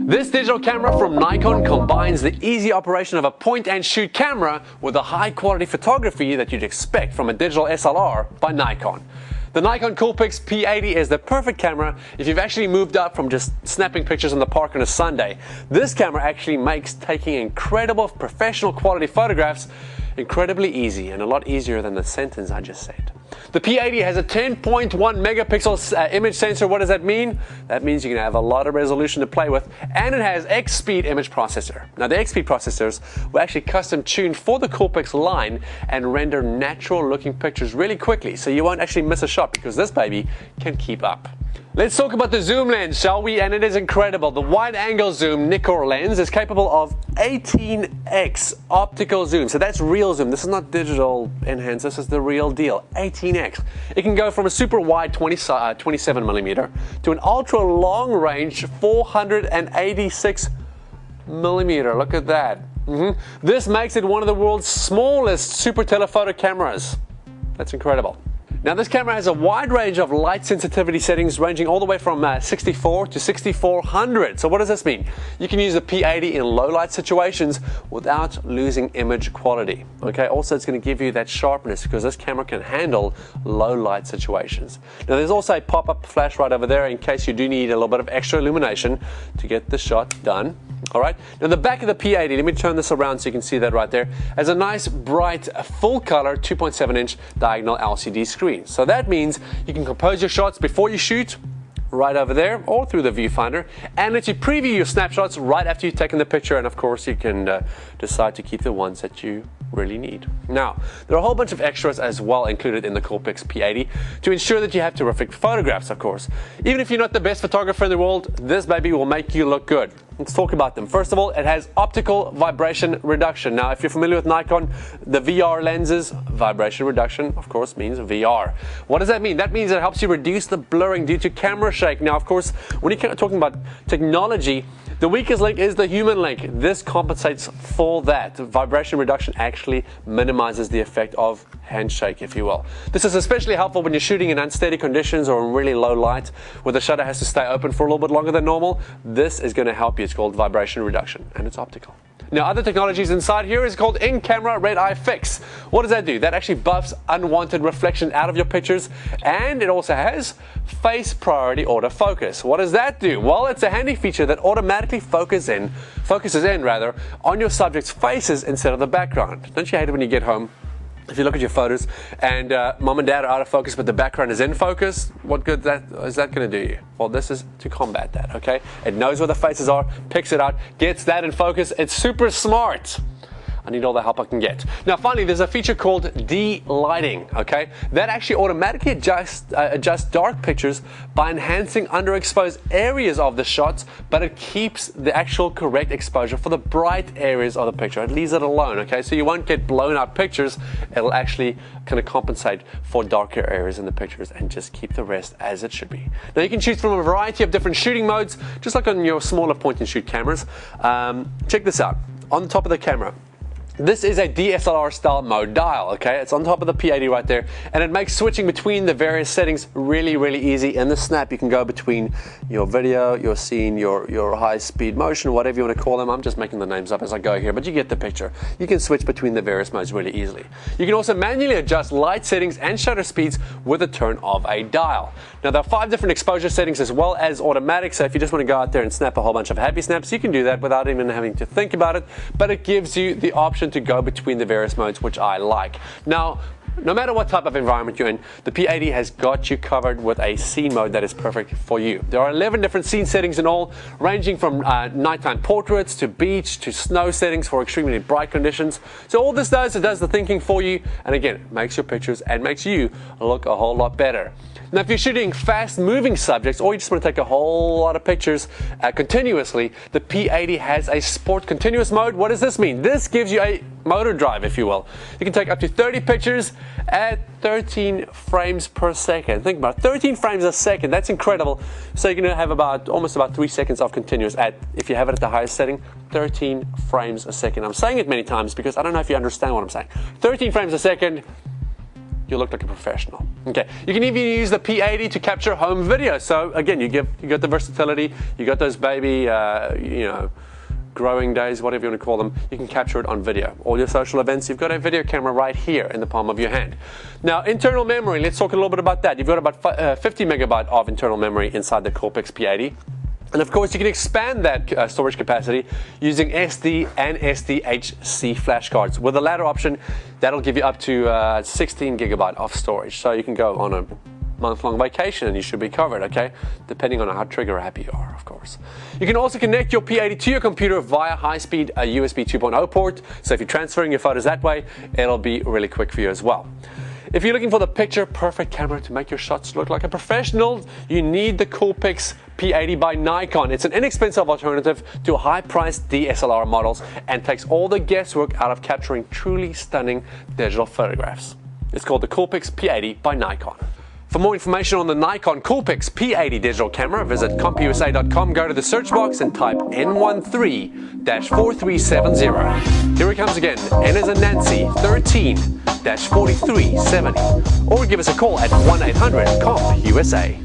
This digital camera from Nikon combines the easy operation of a point-and-shoot camera with the high-quality photography that you'd expect from a digital SLR by Nikon. The Nikon Coolpix P80 is the perfect camera if you've actually moved up from just snapping pictures in the park on a Sunday. This camera actually makes taking incredible professional quality photographs incredibly easy, and a lot easier than the sentence I just said. The P80 has a 10.1 megapixel image sensor. What does that mean? That means you can have a lot of resolution to play with, and it has X-Speed image processor. Now the X-Speed processors were actually custom tuned for the Coolpix line and render natural looking pictures really quickly, so you won't actually miss a shot because this baby can keep up. Let's talk about the zoom lens, shall we? And it is incredible. The wide-angle Zoom-NIKKOR lens is capable of 18x optical zoom. So that's real zoom. This is not digital enhanced. This is the real deal. 18x. It can go from a super wide 27mm to an ultra long range 486mm. Look at that. This makes it one of the world's smallest super telephoto cameras. That's incredible. Now this camera has a wide range of light sensitivity settings ranging all the way from 64 to 6400. So what does this mean? You can use the P80 in low light situations without losing image quality. Okay, also it's going to give you that sharpness because this camera can handle low light situations. Now there's also a pop-up flash right over there in case you do need a little bit of extra illumination to get the shot done. Alright, now the back of the P80, let me turn this around so you can see that right there, has a nice bright full color 2.7-inch diagonal LCD screen. So that means you can compose your shots before you shoot, right over there, or through the viewfinder, and let you preview your snapshots right after you've taken the picture, and of course you can decide to keep the ones that you really need. Now, there are a whole bunch of extras as well included in the Coolpix P80 to ensure that you have terrific photographs, of course. Even if you're not the best photographer in the world, this baby will make you look good. Let's talk about them. First of all, it has optical vibration reduction. Now, if you're familiar with Nikon, the VR lenses, vibration reduction, of course, means VR. What does that mean? That means it helps you reduce the blurring due to camera shake. Now, of course, when you're talking about technology, the weakest link is the human link. This compensates for that. Vibration reduction actually minimizes the effect of handshake, if you will. This is especially helpful when you're shooting in unsteady conditions or in really low light, where the shutter has to stay open for a little bit longer than normal. This is going to help you. It's called vibration reduction, and it's optical. Now, other technologies inside here is called in-camera red eye fix. What does that do? That actually buffs unwanted reflection out of your pictures, and it also has face priority autofocus. What does that do? Well, it's a handy feature that automatically focuses in on your subject's faces instead of the background. Don't you hate it when you get home? If you look at your photos and mom and dad are out of focus but the background is in focus, what good is that going to do you? Well, this is to combat that, okay? It knows where the faces are, picks it out, gets that in focus. It's super smart. I need all the help I can get. Now finally, there's a feature called de-lighting, okay? That actually automatically adjusts dark pictures by enhancing underexposed areas of the shots, but it keeps the actual correct exposure for the bright areas of the picture. It leaves it alone, okay? So you won't get blown out pictures. It'll actually kind of compensate for darker areas in the pictures and just keep the rest as it should be. Now you can choose from a variety of different shooting modes, just like on your smaller point-and-shoot cameras. Check this out. On the top of the camera, this is a DSLR style mode dial, okay? It's on top of the P80 right there, and it makes switching between the various settings really, really easy. In the snap, you can go between your video, your scene, your high-speed motion, whatever you want to call them. I'm just making the names up as I go here, but you get the picture. You can switch between the various modes really easily. You can also manually adjust light settings and shutter speeds with a turn of a dial. Now, there are 5 different exposure settings as well as automatic, so if you just want to go out there and snap a whole bunch of happy snaps, you can do that without even having to think about it, but it gives you the option to go between the various modes, which I like. Now, no matter what type of environment you're in, the P80 has got you covered with a scene mode that is perfect for you. There are 11 different scene settings in all, ranging from nighttime portraits to beach to snow settings for extremely bright conditions. So all this does, it does the thinking for you, and again, makes your pictures and makes you look a whole lot better. Now, if you're shooting fast-moving subjects or you just want to take a whole lot of pictures continuously, the P80 has a sport continuous mode. What does this mean? This gives you a motor drive, if you will. You can take up to 30 pictures at 13 frames per second. Think about it, 13 frames a second. That's incredible. So you're going to have almost about 3 seconds of continuous if you have it at the highest setting, 13 frames a second. I'm saying it many times because I don't know if you understand what I'm saying. 13 frames a second. you look like a professional. Okay, you can even use the P80 to capture home video. So again, you got the versatility, you got those baby, growing days, whatever you want to call them, you can capture it on video. All your social events, you've got a video camera right here in the palm of your hand. Now, internal memory, let's talk a little bit about that. You've got about 50 megabyte of internal memory inside the Coolpix P80. And of course, you can expand that storage capacity using SD and SDHC flash cards. With the latter option, that'll give you up to 16 gigabyte of storage. So you can go on a month-long vacation and you should be covered, okay? Depending on how trigger happy you are, of course. You can also connect your P80 to your computer via high-speed USB 2.0 port. So if you're transferring your photos that way, it'll be really quick for you as well. If you're looking for the picture-perfect camera to make your shots look like a professional, you need the Coolpix P80 by Nikon. It's an inexpensive alternative to high-priced DSLR models and takes all the guesswork out of capturing truly stunning digital photographs. It's called the Coolpix P80 by Nikon. For more information on the Nikon Coolpix P80 digital camera, visit compusa.com, go to the search box and type N13-4370. Here it comes again, N as in Nancy, 13-4370. Or give us a call at 1-800-COMP-USA.